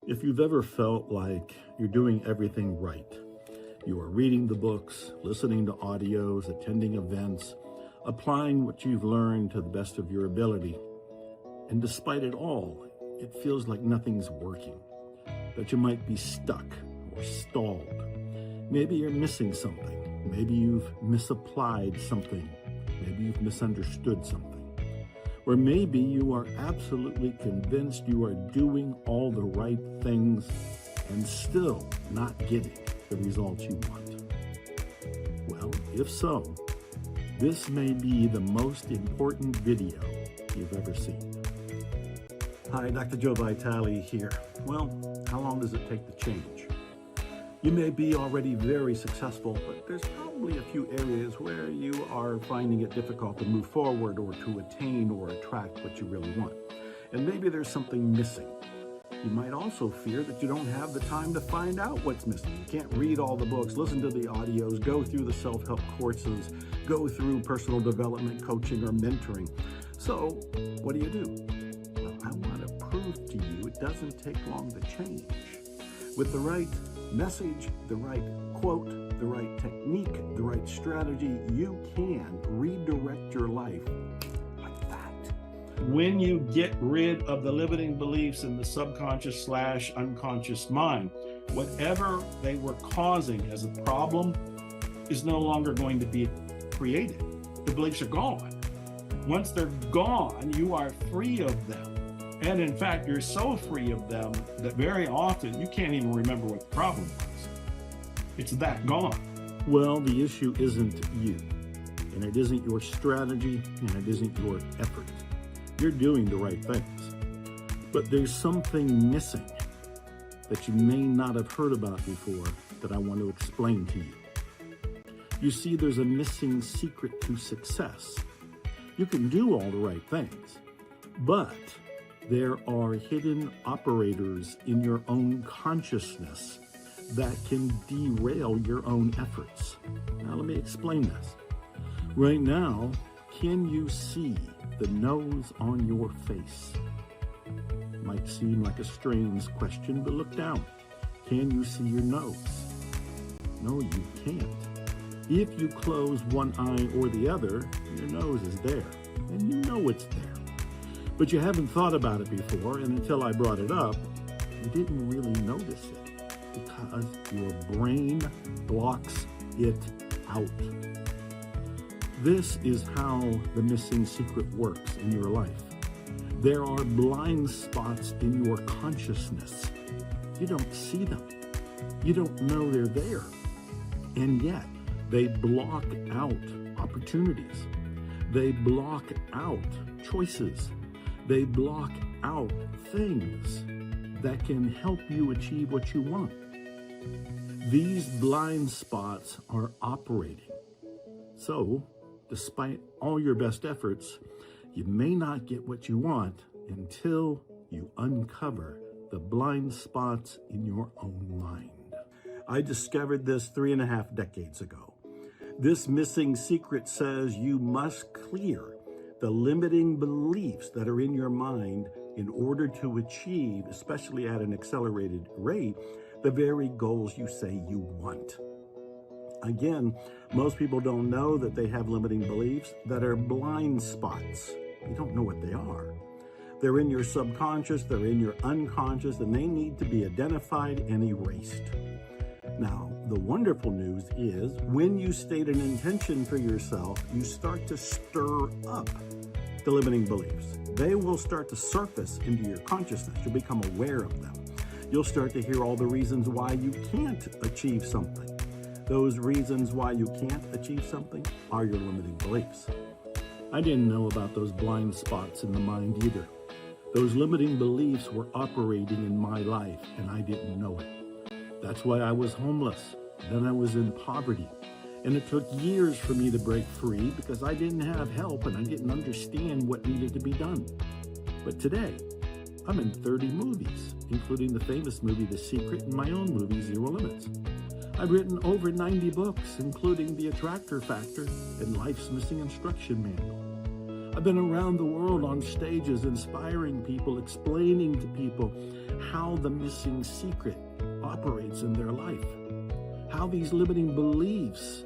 If you've ever felt like you're doing everything right, you are reading the books, listening to audios, attending events, applying what you've learned to the best of your ability, and despite it all, it feels like nothing's working, that you might be stuck or stalled. Maybe you're missing something. Maybe you've misapplied something. Maybe you've misunderstood something. Or maybe you are absolutely convinced you are doing all the right things and still not getting the results you want. Well, if so, this may be the most important video you've ever seen. Hi, Dr. Joe Vitale here. Well, how long does it take to change? You may be already very successful, but there's probably a few areas where you are finding it difficult to move forward or to attain or attract what you really want. And maybe there's something missing. You might also fear that you don't have the time to find out what's missing. You can't read all the books, listen to the audios, go through the self-help courses, go through personal development coaching or mentoring. So what do you do? Well, I want to prove to you it doesn't take long to change. With the right message, the right quote, the right technique, the right strategy, you can redirect your life like that. When you get rid of the limiting beliefs in the subconscious/unconscious mind, whatever they were causing as a problem is no longer going to be created. The beliefs are gone. Once they're gone, you are free of them. And in fact, you're so free of them that very often you can't even remember what the problem was. It's that gone. Well, the issue isn't you, and it isn't your strategy, and it isn't your effort. You're doing the right things, but there's something missing that you may not have heard about before that I want to explain to you. You see, there's a missing secret to success. You can do all the right things, but there are hidden operators in your own consciousness that can derail your own efforts. Now, let me explain this. Right now, can you see the nose on your face? Might seem like a strange question, but look down. Can you see your nose? No, you can't. If you close one eye or the other, your nose is there, and you know it's there. But you haven't thought about it before, and until I brought it up, you didn't really notice it because your brain blocks it out. This is how the missing secret works in your life. There are blind spots in your consciousness. You don't see them. You don't know they're there. And yet, they block out opportunities. They block out choices. They block out things that can help you achieve what you want. These blind spots are operating. So, despite all your best efforts, you may not get what you want until you uncover the blind spots in your own mind. I discovered this 3.5 decades ago. This missing secret says you must clear the limiting beliefs that are in your mind in order to achieve, especially at an accelerated rate, the very goals you say you want. Again, most people don't know that they have limiting beliefs that are blind spots. You don't know what they are. They're in your subconscious, they're in your unconscious, and they need to be identified and erased. Now, the wonderful news is when you state an intention for yourself, you start to stir up the limiting beliefs. They will start to surface into your consciousness. You'll become aware of them. You'll start to hear all the reasons why you can't achieve something. Those reasons why you can't achieve something are your limiting beliefs. I didn't know about those blind spots in the mind either. Those limiting beliefs were operating in my life, and I didn't know it. That's why I was homeless. Then I was in poverty. And it took years for me to break free because I didn't have help and I didn't understand what needed to be done. But today, I'm in 30 movies, including the famous movie The Secret and my own movie Zero Limits. I've written over 90 books, including The Attractor Factor and Life's Missing Instruction Manual. I've been around the world on stages, inspiring people, explaining to people how the missing secret operates in their life, how these limiting beliefs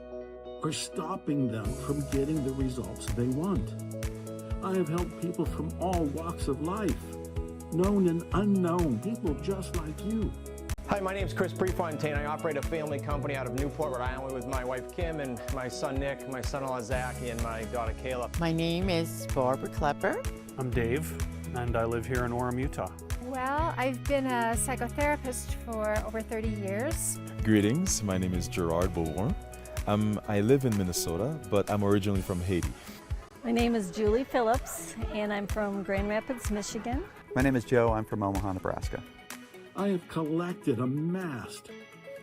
are stopping them from getting the results they want. I have helped people from all walks of life, known and unknown, people just like you. Hi, my name is Chris Prefontaine. I operate a family company out of Newport, Rhode Island with my wife Kim and my son Nick, my son-in-law Zach, and my daughter Kayla. My name is Barbara Klepper. I'm Dave, and I live here in Orem, Utah. Well, I've been a psychotherapist for over 30 years. Greetings, my name is Gerard Beauvoir. I live in Minnesota, but I'm originally from Haiti. My name is Julie Phillips, and I'm from Grand Rapids, Michigan. My name is Joe. I'm from Omaha, Nebraska. I have collected, amassed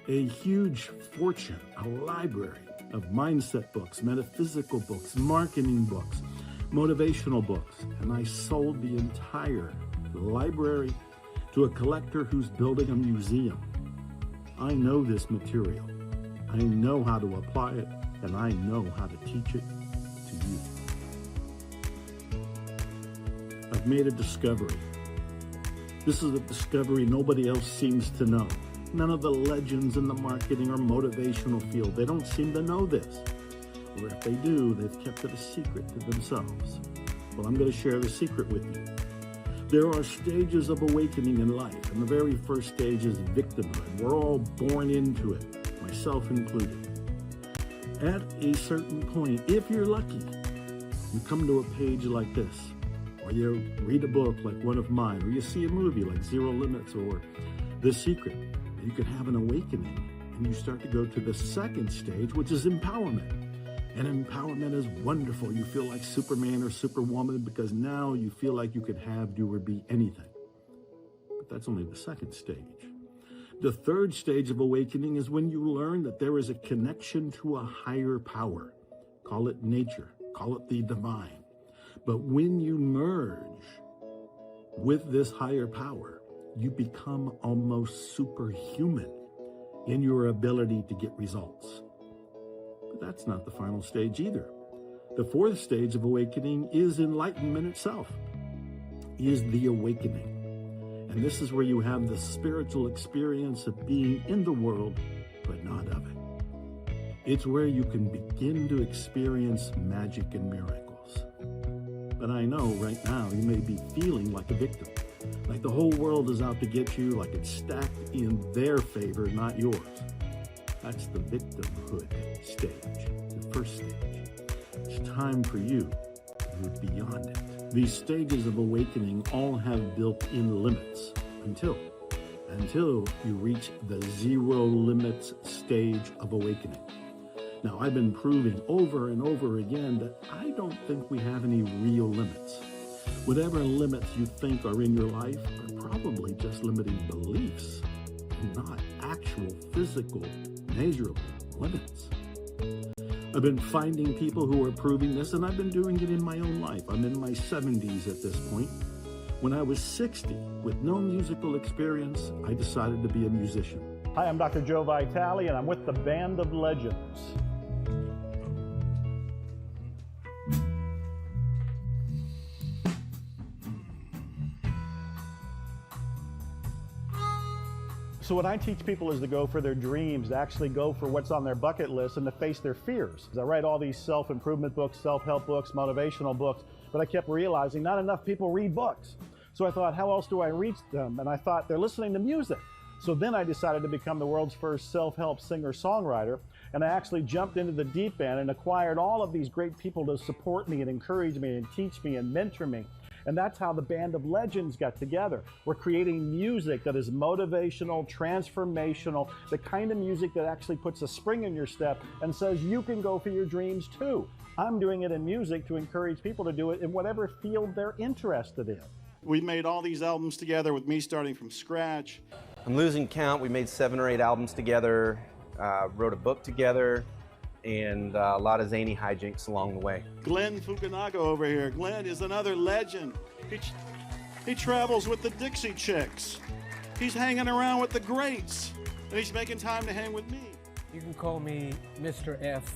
a huge fortune, a library of mindset books, metaphysical books, marketing books, motivational books, and I sold the entire library to a collector who's building a museum. I know this material. I know how to apply it, and I know how to teach it to you. I've made a discovery. This is a discovery nobody else seems to know. None of the legends in the marketing or motivational field, they don't seem to know this. Or if they do, they've kept it a secret to themselves. Well, I'm going to share the secret with you. There are stages of awakening in life, and the very first stage is victimhood. We're all born into it, myself included. At a certain point, if you're lucky, you come to a page like this, or you read a book like one of mine, or you see a movie like Zero Limits or The Secret. You can have an awakening, and you start to go to the second stage, which is empowerment. And empowerment is wonderful. You feel like Superman or Superwoman because now you feel like you could have, do, or be anything. But that's only the second stage. The third stage of awakening is when you learn that there is a connection to a higher power. Call it nature, call it the divine. But when you merge with this higher power, you become almost superhuman in your ability to get results. But that's not the final stage either. The fourth stage of awakening is enlightenment itself, is the awakening. And this is where you have the spiritual experience of being in the world, but not of it. It's where you can begin to experience magic and miracles. But I know right now you may be feeling like a victim, like the whole world is out to get you, like it's stacked in their favor, not yours. That's the victimhood stage, the first stage. It's time for you to move beyond it. These stages of awakening all have built-in limits until you reach the zero limits stage of awakening. Now, I've been proving over and over again that I don't think we have any real limits. Whatever limits you think are in your life are probably just limiting beliefs, not actual physical, measurable limits. I've been finding people who are proving this, and I've been doing it in my own life. I'm in my 70s at this point. When I was 60, with no musical experience, I decided to be a musician. Hi, I'm Dr. Joe Vitale, and I'm with the Band of Legends. So what I teach people is to go for their dreams, to actually go for what's on their bucket list and to face their fears. I write all these self-improvement books, self-help books, motivational books, but I kept realizing not enough people read books. So I thought, how else do I reach them? And I thought, they're listening to music. So then I decided to become the world's first self-help singer-songwriter, and I actually jumped into the deep end and acquired all of these great people to support me and encourage me and teach me and mentor me. And that's how the Band of Legends got together. We're creating music that is motivational, transformational, the kind of music that actually puts a spring in your step and says you can go for your dreams too. I'm doing it in music to encourage people to do it in whatever field they're interested in. We made all these albums together with me starting from scratch. I'm losing count. We made 7 or 8 albums together, wrote a book together, and a lot of zany hijinks along the way. Glenn Fukunaga over here. Glenn is another legend. He travels with the Dixie Chicks. He's hanging around with the greats, and he's making time to hang with me. You can call me Mr. F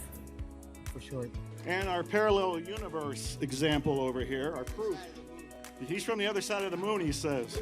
for short. And our parallel universe example over here, our proof. He's from the other side of the moon, he says.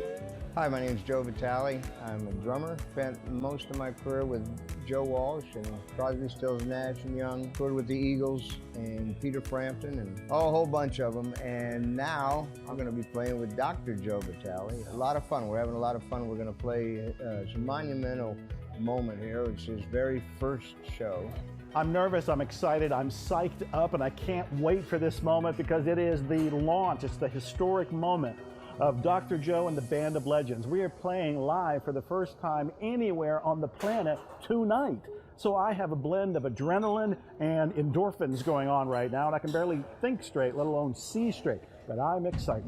Hi, my name is Joe Vitale. I'm a drummer. Spent most of my career with Joe Walsh and Crosby, Stills, Nash & Young. Toured with the Eagles and Peter Frampton and a whole bunch of them. And now I'm going to be playing with Dr. Joe Vitale. A lot of fun. We're having a lot of fun. We're going to play it's a monumental moment here. It's his very first show. I'm nervous, I'm excited, I'm psyched up, and I can't wait for this moment because it is the launch. It's the historic moment of Dr. Joe and the Band of Legends. We are playing live for the first time anywhere on the planet tonight. So I have a blend of adrenaline and endorphins going on right now, and I can barely think straight, let alone see straight, but I'm excited.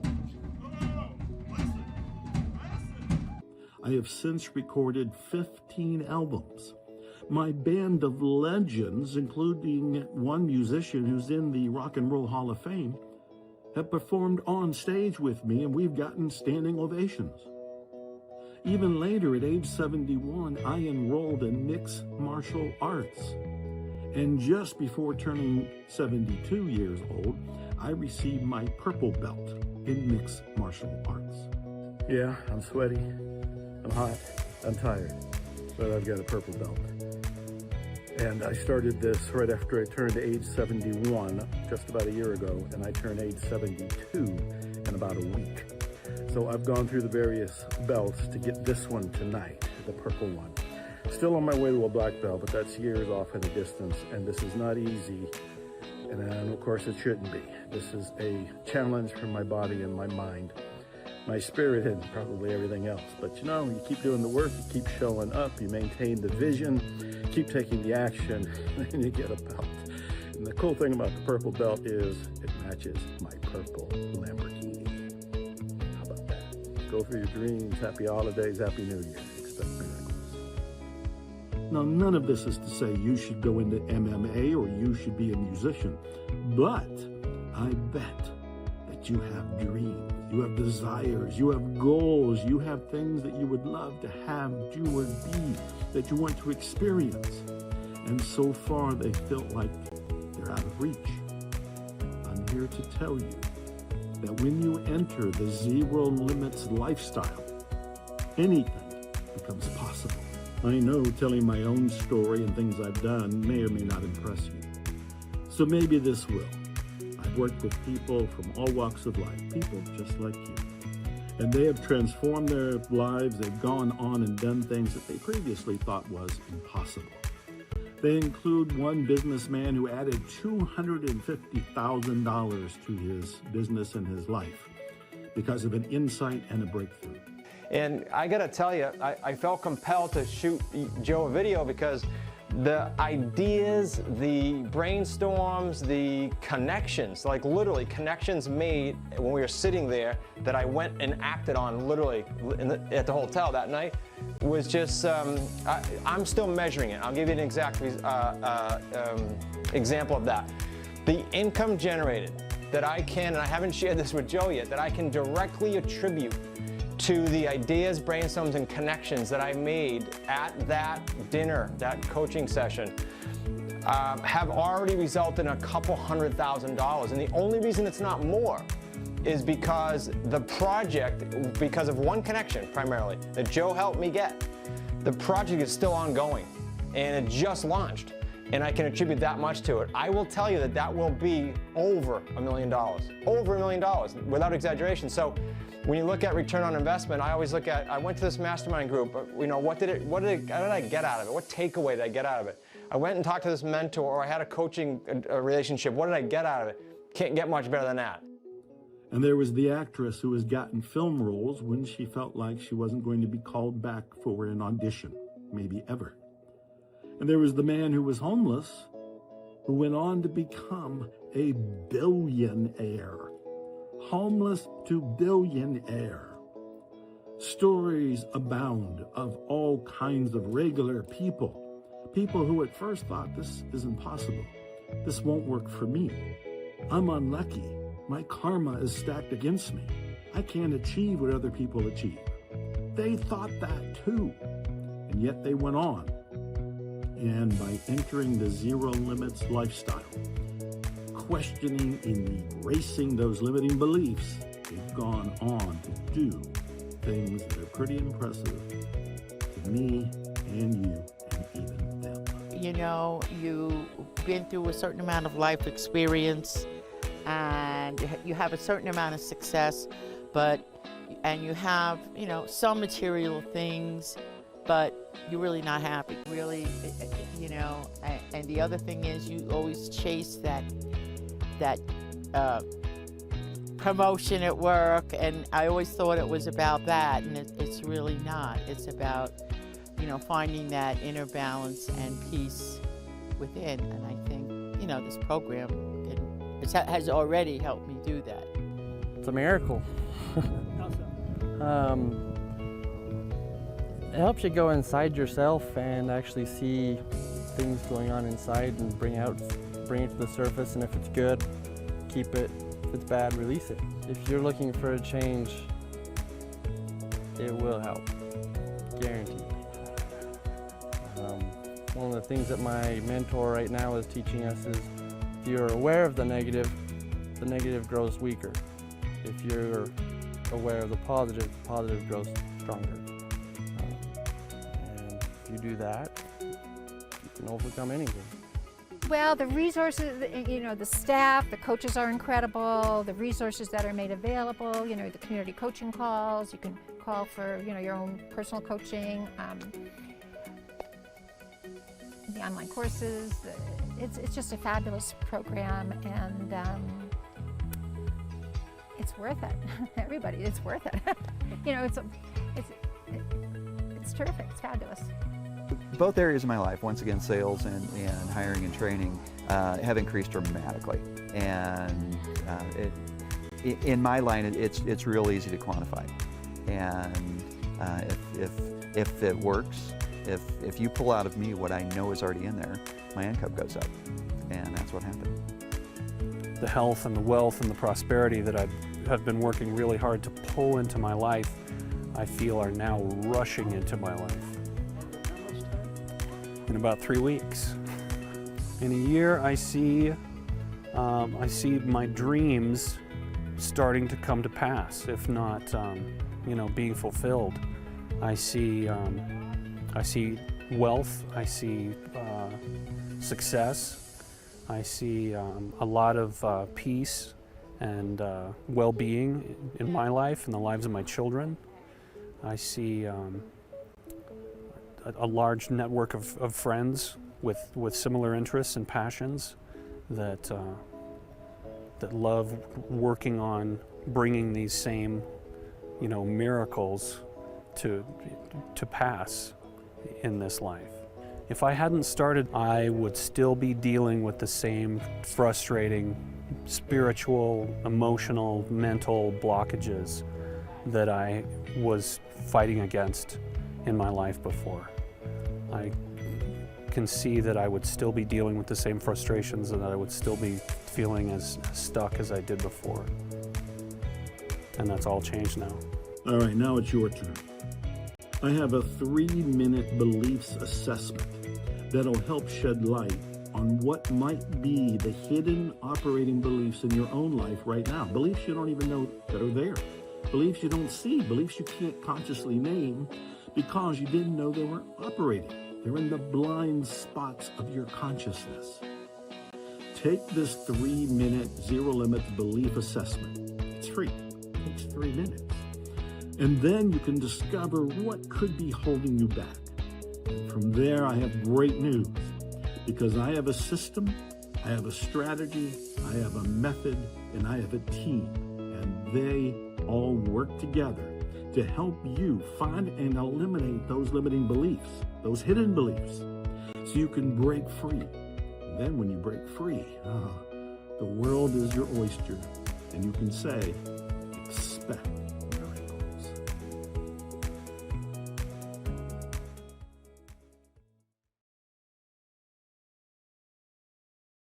I have since recorded 15 albums. My Band of Legends, including one musician who's in the Rock and Roll Hall of Fame, have performed on stage with me, and we've gotten standing ovations. Even later, at age 71, I enrolled in mixed martial arts. And just before turning 72 years old, I received my purple belt in mixed martial arts. Yeah, I'm sweaty, I'm hot, I'm tired, but I've got a purple belt. And I started this right after I turned age 71, just about a year ago, and I turned age 72 in about a week. So I've gone through the various belts to get this one tonight, the purple one. Still on my way to a black belt, but that's years off in the distance, and this is not easy, and of course it shouldn't be. This is a challenge for my body and my mind, my spirit, and probably everything else. But you know, you keep doing the work, you keep showing up, you maintain the vision, keep taking the action, and you get a belt. And the cool thing about the purple belt is it matches my purple Lamborghini. How about that? Go for your dreams. Happy holidays, happy New Year. Expect miracles. Now, none of this is to say you should go into MMA or you should be a musician, but I bet that you have dreams, you have desires, you have goals, you have things that you would love to have, do, or be, that you want to experience. And so far, they feel like they're out of reach. I'm here to tell you that when you enter the zero limits lifestyle, anything becomes possible. I know telling my own story and things I've done may or may not impress you. So maybe this will. I've worked with people from all walks of life, people just like you. And they have transformed their lives. They've gone on and done things that they previously thought was impossible. They include one businessman who added $250,000 to his business and his life because of an insight and a breakthrough. And I gotta tell you, I felt compelled to shoot Joe a video because the ideas, the brainstorms, the connections, like literally connections made when we were sitting there that I went and acted on literally at the hotel that night was just, I'm still measuring it. I'll give you an exact example of that. The income generated that I can, and I haven't shared this with Joe yet, that I can directly attribute to the ideas, brainstorms, and connections that I made at that dinner, that coaching session, have already resulted in a couple $100,000. And the only reason it's not more is because the project, because of one connection primarily, that Joe helped me get, the project is still ongoing and it just launched. And I can attribute that much to it. I will tell you that that will be over $1 million. Over $1 million, without exaggeration. So when you look at return on investment, I always look at, I went to this mastermind group, you know, what did I get out of it? What takeaway did I get out of it? I went and talked to this mentor, or I had a coaching relationship. What did I get out of it? Can't get much better than that. And there was the actress who has gotten film roles when she felt like she wasn't going to be called back for an audition, maybe ever. And there was the man who was homeless, who went on to become a billionaire. Homeless to billionaire. Stories abound of all kinds of regular people. People who at first thought, this is impossible. This won't work for me. I'm unlucky. My karma is stacked against me. I can't achieve what other people achieve. They thought that too. And yet they went on. And by entering the zero limits lifestyle, questioning, in erasing those limiting beliefs, they've gone on to do things that are pretty impressive to me and you and even them. You know, you've been through a certain amount of life experience and you have a certain amount of success, and you have, you know, some material things, but you're really not happy, really, you know. And the other thing is, you always chase that promotion at work, and I always thought it was about that, and it's really not. It's about, you know, finding that inner balance and peace within. And I think, you know, this program has already helped me do that. It's a miracle. It helps you go inside yourself and actually see things going on inside and bring it to the surface, and if it's good, keep it. If it's bad, release it. If you're looking for a change, it will help, guaranteed. One of the things that my mentor right now is teaching us is, if you're aware of the negative grows weaker. If you're aware of the positive grows stronger. And if you do that, you can overcome anything. Well, the resources, you know, the staff, the coaches are incredible, the resources that are made available, you know, the community coaching calls, you can call for, you know, your own personal coaching, the online courses. It's just a fabulous program, and it's worth it. Everybody, it's worth it. You know, it's terrific. It's fabulous. Both areas of my life, once again, sales and hiring and training, have increased dramatically. And in my line, it's real easy to quantify. And if it works, if you pull out of me what I know is already in there, my income goes up. And that's what happened. The health and the wealth and the prosperity that I have been working really hard to pull into my life, I feel are now rushing into my life. In about 3 weeks. In a year, I see my dreams starting to come to pass, if not, you know, being fulfilled. I see wealth. I see success. I see a lot of peace and well-being in my life and the lives of my children. I see a large network of friends with similar interests and passions that love working on bringing these same, you know, miracles to pass in this life. If I hadn't started, I would still be dealing with the same frustrating spiritual, emotional, mental blockages that I was fighting against in my life before. I can see that I would still be dealing with the same frustrations and that I would still be feeling as stuck as I did before. And that's all changed now. All right, now it's your turn. I have a 3-minute beliefs assessment that'll help shed light on what might be the hidden operating beliefs in your own life right now. Beliefs you don't even know that are there. Beliefs you don't see. Beliefs you can't consciously name because you didn't know they were operating. They're in the blind spots of your consciousness. Take this 3-minute zero limits belief assessment. It's free. It takes 3 minutes. And then you can discover what could be holding you back. And from there, I have great news, because I have a system, I have a strategy, I have a method, and I have a team. And they all work together to help you find and eliminate those limiting beliefs, those hidden beliefs, so you can break free. And then when you break free, the world is your oyster, and you can say, expect